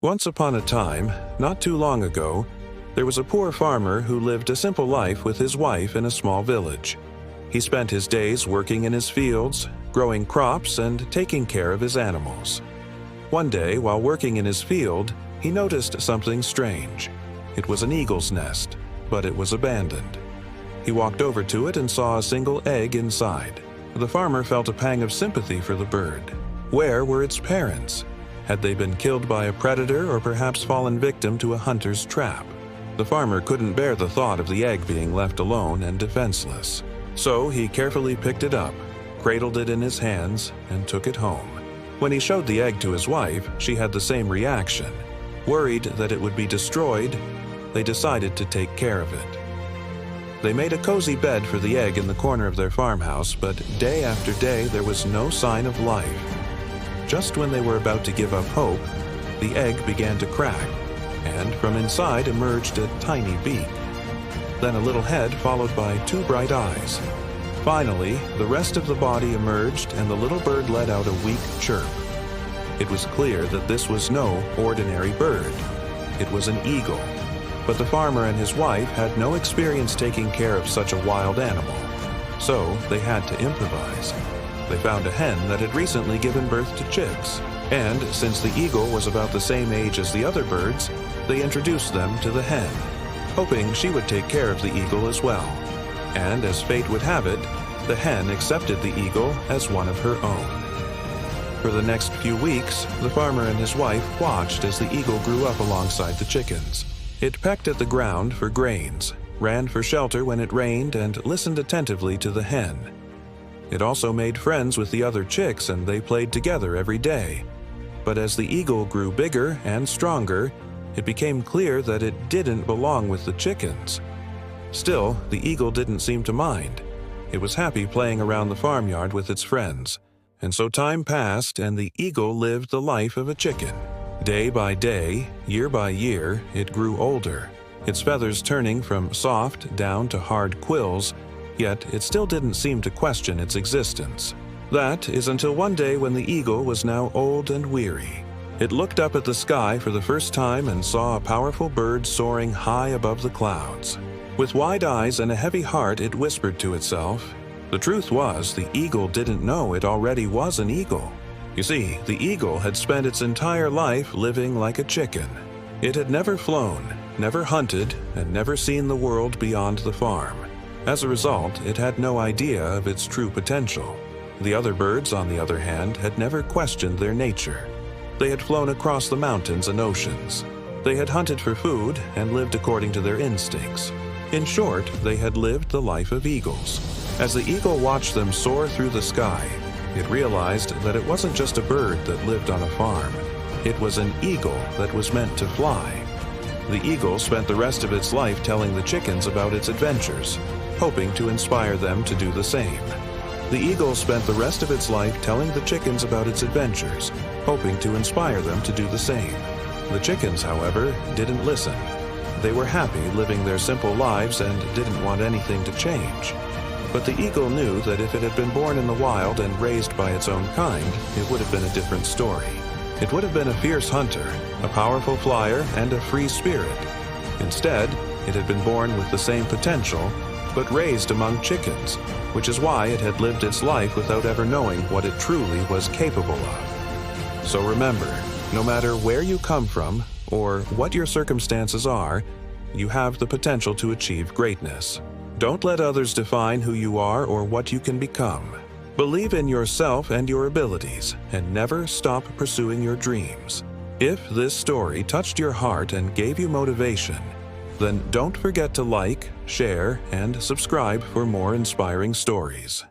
Once upon a time, not too long ago, there was a poor farmer who lived a simple life with his wife in a small village. He spent his days working in his fields, growing crops, and taking care of his animals. One day, while working in his field, he noticed something strange. It was an eagle's nest, but it was abandoned. He walked over to it and saw a single egg inside. The farmer felt a pang of sympathy for the bird. Where were its parents? Had they been killed by a predator or perhaps fallen victim to a hunter's trap? The farmer couldn't bear the thought of the egg being left alone and defenseless. So he carefully picked it up, cradled it in his hands, and took it home. When he showed the egg to his wife, she had the same reaction. Worried that it would be destroyed, they decided to take care of it. They made a cozy bed for the egg in the corner of their farmhouse, but day after day there was no sign of life. Just when they were about to give up hope, the egg began to crack, and from inside emerged a tiny beak. Then a little head followed by two bright eyes. Finally, the rest of the body emerged and the little bird let out a weak chirp. It was clear that this was no ordinary bird. It was an eagle. But the farmer and his wife had no experience taking care of such a wild animal, so they had to improvise. They found a hen that had recently given birth to chicks, and since the eagle was about the same age as the other birds, they introduced them to the hen, hoping she would take care of the eagle as well. And as fate would have it, the hen accepted the eagle as one of her own. For the next few weeks, the farmer and his wife watched as the eagle grew up alongside the chickens. It pecked at the ground for grains, ran for shelter when it rained, and listened attentively to the hen. It also made friends with the other chicks and they played together every day. But as the eagle grew bigger and stronger, it became clear that it didn't belong with the chickens. Still, the eagle didn't seem to mind. It was happy playing around the farmyard with its friends. And so time passed and the eagle lived the life of a chicken. Day by day, year by year, it grew older, its feathers turning from soft down to hard quills, yet it still didn't seem to question its existence. That is until one day when the eagle was now old and weary. It looked up at the sky for the first time and saw a powerful bird soaring high above the clouds. With wide eyes and a heavy heart, it whispered to itself. The truth was, the eagle didn't know it already was an eagle. You see, the eagle had spent its entire life living like a chicken. It had never flown, never hunted, and never seen the world beyond the farm. As a result, it had no idea of its true potential. The other birds, on the other hand, had never questioned their nature. They had flown across the mountains and oceans. They had hunted for food and lived according to their instincts. In short, they had lived the life of eagles. As the eagle watched them soar through the sky, it realized that it wasn't just a bird that lived on a farm. It was an eagle that was meant to fly. The eagle spent the rest of its life telling the chickens about its adventures, hoping to inspire them to do the same. The eagle spent the rest of its life telling the chickens about its adventures, hoping to inspire them to do the same. The chickens, however, didn't listen. They were happy living their simple lives and didn't want anything to change. But the eagle knew that if it had been born in the wild and raised by its own kind, it would have been a different story. It would have been a fierce hunter, a powerful flyer, and a free spirit. Instead, it had been born with the same potential, but raised among chickens, which is why it had lived its life without ever knowing what it truly was capable of. So remember, no matter where you come from or what your circumstances are, you have the potential to achieve greatness. Don't let others define who you are or what you can become. Believe in yourself and your abilities, and never stop pursuing your dreams. If this story touched your heart and gave you motivation, then don't forget to like, share, and subscribe for more inspiring stories.